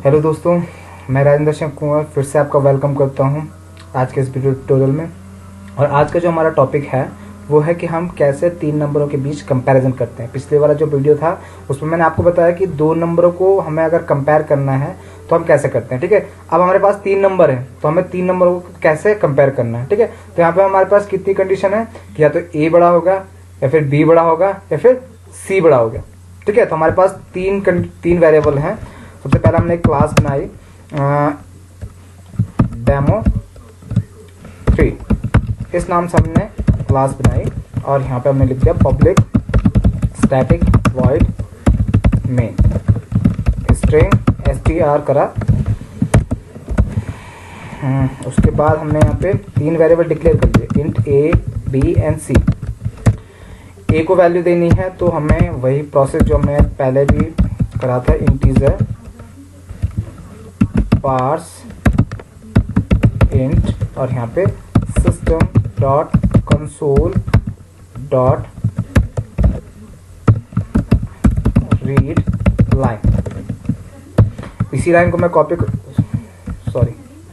Hello दोस्तों, मैं राजेंद्र सिंह कुंवर फिर से आपका वेलकम करता हूं आज के इस वीडियो ट्यूटोरियल में। और आज का जो हमारा टॉपिक है वो है कि हम कैसे तीन नंबरों के बीच कंपैरिजन करते हैं। पिछले वाला जो वीडियो था उसमें मैंने आपको बताया कि दो नंबरों को हमें अगर कंपेयर करना है तो हम कैसे करते हैं। ठीक है, अब हमारे पास तीन नंबर है तो हमें तीन नंबरों को कैसे कंपेयर करना है। ठीक है, तो यहाँ पे हमारे पास कितनी कंडीशन है कि या तो ए बड़ा होगा या फिर बी बड़ा होगा या फिर सी बड़ा होगा। ठीक है, तो हमारे पास तीन वेरिएबल हैं। सबसे पहले हमने एक क्लास बनाई डेमो 3, इस नाम से हमने क्लास बनाई और यहाँ पे हमने लिख दिया public static void main string str करा। उसके बाद हमने यहाँ पे तीन वेरिएबल डिक्लेयर कर दिए int a b and c। a को वैल्यू देनी है तो हमें वही प्रोसेस जो हमने पहले भी करा था, इंटीजर पार्स इंट और यहाँ पे system dot console dot read line. इसी लाइन को मैं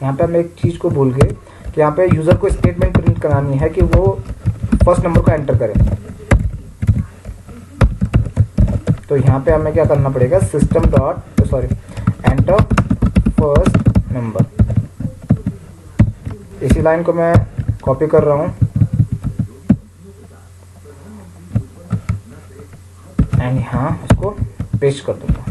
यहाँ पे हम एक चीज को भूल गए कि यहाँ पे यूजर को स्टेटमेंट प्रिंट करानी है कि वो फर्स्ट नंबर को एंटर करे। तो यहाँ पे हमें क्या करना पड़ेगा, system dot enter first number. इसी लाइन को मैं कॉपी कर रहा हूं एंड यहाँ उसको पेस्ट कर दूंगा।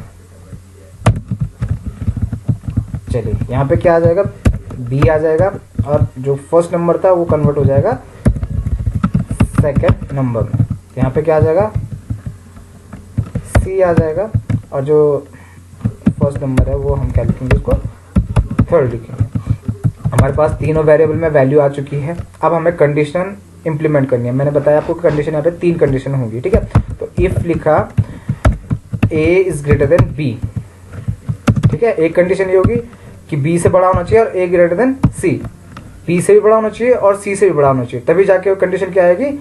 चलिए, यहाँ पे क्या आ जाएगा, बी आ जाएगा और जो फर्स्ट नंबर था वो कन्वर्ट हो जाएगा सेकंड नंबर में। यहाँ पे क्या आ जाएगा, सी आ जाएगा और जो फर्स्ट नंबर है वो हम क्या लिखेंगे, उसको थर्ड लिखेंगे। हमारे पास तीनों वेरिएबल में वैल्यू आ चुकी है। अब हमें कंडीशन इंप्लीमेंट करनी है। मैंने बताया आपको कंडीशन यहाँ पे तीन कंडीशन होंगी। ठीक है, तो इफ लिखा a is greater then b। ठीक है, एक कंडीशन ये होगी कि b से बड़ा होना चाहिए और a greater than c। b से भी बड़ा होना चाहिए और c से भी बड़ा होना चाहिए, तभी जाके कंडीशन क्या आएगी,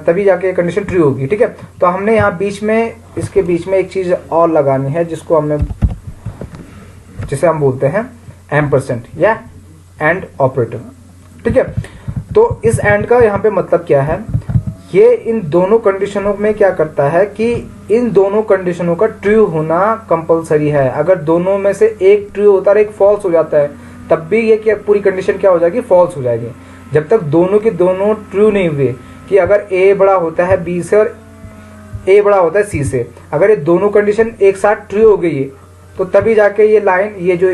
तभी जाके कंडीशन ट्रू होगी। ठीक है, तो हमने यहाँ इसके बीच में एक चीज और लगानी है जिसे हम बोलते हैं एम्परसेंट या एंड ऑपरेटर। ठीक है, तो इस एंड का यहाँ पे मतलब क्या है, ये इन दोनों कंडीशनों में क्या करता है कि इन दोनों कंडीशनों का ट्रू होना कंपलसरी है। अगर दोनों में से एक ट्रू होता है एक फॉल्स हो जाता है तब भी ये क्या पूरी कंडीशन क्या हो जाएगी, फॉल्स हो जाएगी। जब तक दोनों के दोनों ट्रू नहीं हुए, कि अगर a बड़ा होता है b से और a बड़ा होता है c से, अगर ये दोनों कंडीशन एक साथ ट्रू हो गई है तो तभी जाके ये लाइन, ये जो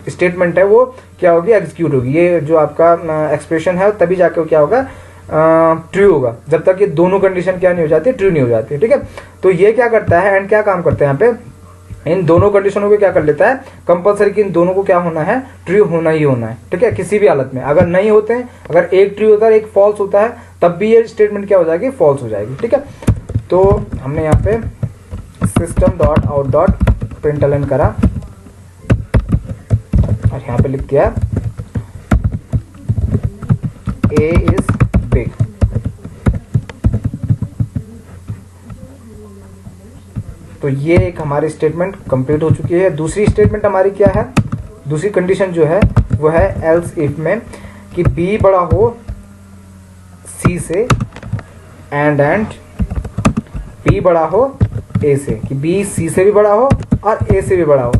स्टेटमेंट है वो क्या होगी, एग्जीक्यूट होगी। ये जो आपका एक्सप्रेशन है तभी जाके क्या होगा, ट्रू होगा। जब तक ये दोनों कंडीशन क्या नहीं हो जाती, ट्रू नहीं हो जाती। ठीक है, तो ये क्या करता है, एंड क्या काम करते हैं यहाँ पे, इन दोनों कंडीशनों को क्या कर लेता है, कंपलसरी कि इन दोनों को क्या होना है, ट्रू होना ही होना है। ठीक है, किसी भी हालत में अगर नहीं होते हैं, अगर एक ट्रू होता है एक फॉल्स होता है, तब भी ये स्टेटमेंट क्या हो जाएगी, फॉल्स हो जाएगी। ठीक है, तो हमने यहाँ पे system dot out dot println करा और यहाँ पे लिख दिया a इज बिग। तो ये एक हमारी स्टेटमेंट कंप्लीट हो चुकी है। दूसरी स्टेटमेंट हमारी क्या है, दूसरी कंडीशन जो है वो है एल्स इफ में, कि b बड़ा हो c से एंड b बड़ा हो a से, कि b c से भी बड़ा हो और a से भी बड़ा हो,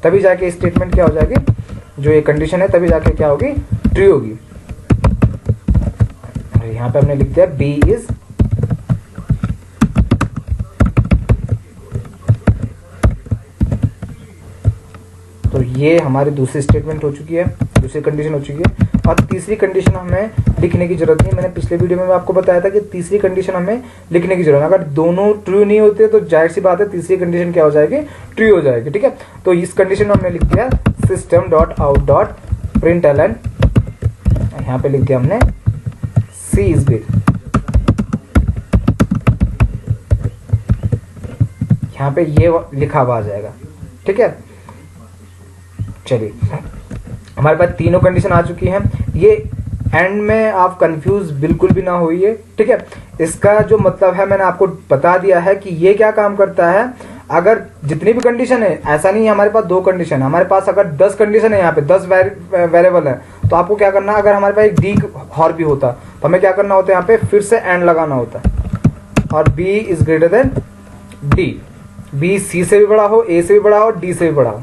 तभी जाके स्टेटमेंट क्या हो जाएगी, जो ये कंडीशन है तभी जाके क्या होगी, ट्रू होगी। यहाँ पे हमने लिख दिया b इज तो ये हमारी दूसरी स्टेटमेंट हो चुकी है, दूसरी कंडीशन हो चुकी है। और तीसरी कंडीशन हमें लिखने की जरूरत नहीं। मैंने पिछले वीडियो में आपको बताया था कि तीसरी कंडीशन हमें लिखने की जरूरत है। अगर दोनों ट्रू नहीं होते तो जाहिर सी बात है तीसरी कंडीशन क्या हो जाएगी, ट्रू हो जाएगी। ठीक है, तो इस कंडीशन में हमने लिख दिया system dot out dot println, यहाँ पे लिख दिया हमने सी इज बिग। यहाँ पे ये लिखा हुआ आ जाएगा। ठीक है, चलिए हमारे पास तीनों कंडीशन आ चुकी हैं। ये एंड में आप कंफ्यूज बिल्कुल भी ना होइए। ठीक है, इसका जो मतलब है मैंने आपको बता दिया है कि ये क्या काम करता है, अगर जितनी भी कंडीशन है, ऐसा नहीं है हमारे पास 2 कंडीशन है, हमारे पास अगर 10 कंडीशन है, यहाँ पे 10 वेरिएबल है, तो आपको क्या करना है, अगर हमारे पास एक डी और भी होता तो हमें क्या करना होता है, यहाँ पे फिर से एंड लगाना होता है, और B is greater than D, B C से भी बड़ा हो, ए से भी बड़ा हो, डी से भी बड़ा हो,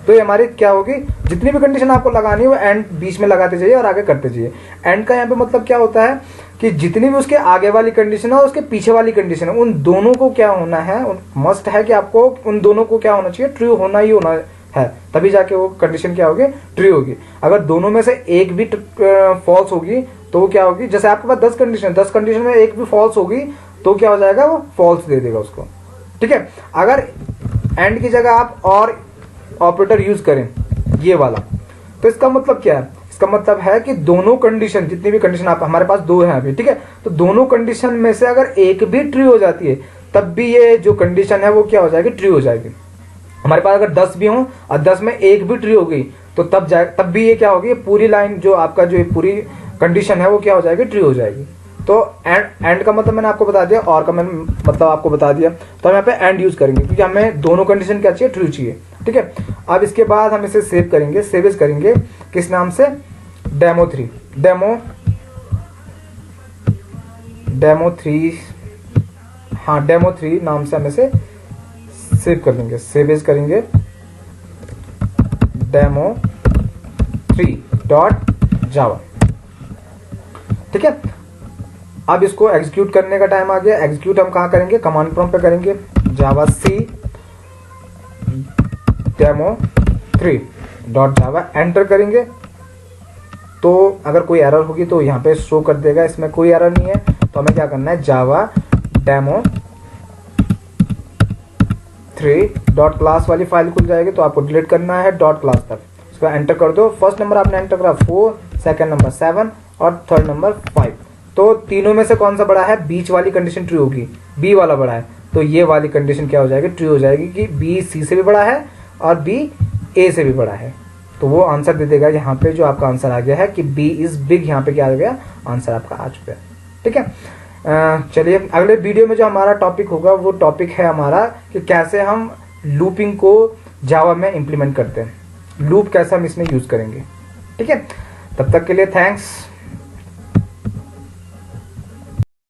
तो ये हमारी क्या होगी, जितनी भी कंडीशन आपको लगानी है वो एंड बीच में लगाते जाइए और आगे करते जाइए। एंड का यहाँ पे मतलब क्या होता है कि जितनी भी उसके आगे वाली कंडीशन है और उसके पीछे वाली कंडीशन है, उन दोनों को क्या होना है, मस्ट है कि आपको उन दोनों को क्या होना चाहिए, ट्रू होना ही होना है, तभी जाके वो कंडीशन क्या होगी, ट्रू होगी। अगर दोनों में से एक भी फॉल्स होगी तो वो क्या होगी, जैसे आपके पास 10 कंडीशन में एक भी फॉल्स होगी तो क्या हो जाएगा, वो फॉल्स दे देगा उसको, ठीक है। अगर एंड की जगह आप और ऑपरेटर यूज करें ये वाला, तो इसका मतलब क्या है, इसका मतलब है कि दोनों कंडीशन, जितनी भी कंडीशन आप, हमारे पास 2 हैं अभी, ठीक है, तो दोनों कंडीशन में से अगर एक भी ट्रू हो जाती है तब भी ये जो कंडीशन है वो क्या हो जाएगी, ट्रू हो जाएगी। हमारे पास अगर 10 भी हो और 10 में एक भी ट्रू हो गई तो तब भी ये क्या होगी, पूरी लाइन जो आपका जो पूरी कंडीशन है वो क्या हो जाएगी, ट्रू हो जाएगी। तो एंड का मतलब मैंने आपको बता दिया, और का मैंने मतलब आपको बता दिया, तो हम यहाँ पे एंड यूज करेंगे क्योंकि हमें दोनों कंडीशन क्या चाहिए, ट्रू चाहिए, ठीक है। अब इसके बाद हम इसे सेव करेंगे किस नाम से, डेमो3 हाँ डेमो3 नाम से हम इसे सेव कर लेंगे, करेंगे demo3.java, ठीक है। अब इसको एग्जीक्यूट करने का टाइम आ गया। एग्जीक्यूट हम कहाँ करेंगे, कमांड प्रॉम्प्ट पे करेंगे, जावा-c demo3.java एंटर करेंगे। तो अगर कोई एरर होगी तो यहाँ पे शो कर देगा, इसमें कोई एरर नहीं है। तो हमें क्या करना है, जावा demo3.class वाली फाइल खुल जाएगी, तो आपको डिलीट करना है .class तक। इसको एंटर कर दो। फर्स्ट नंबर आपने एंटर करा 4, सेकंड नंबर 7 और थर्ड नंबर 5। तो तीनों में से कौन सा बड़ा है, बीच वाली कंडीशन ट्रू होगी, बी वाला बड़ा है, तो ये वाली कंडीशन क्या हो जाएगी, ट्रू हो जाएगी कि बी सी से भी बड़ा है और बी ए से भी बड़ा है। तो वो आंसर दे देगा यहाँ पे, जो आपका आंसर आ गया है कि बी इज बिग, यहाँ पे क्या आ गया, आंसर आपका आ चुका है, ठीक है। चलिए अगले वीडियो में जो हमारा टॉपिक होगा वो टॉपिक है हमारा कि कैसे हम लूपिंग को जावा में इम्प्लीमेंट करते हैं, लूप कैसे हम इसमें यूज करेंगे, ठीक है। तब तक के लिए थैंक्स।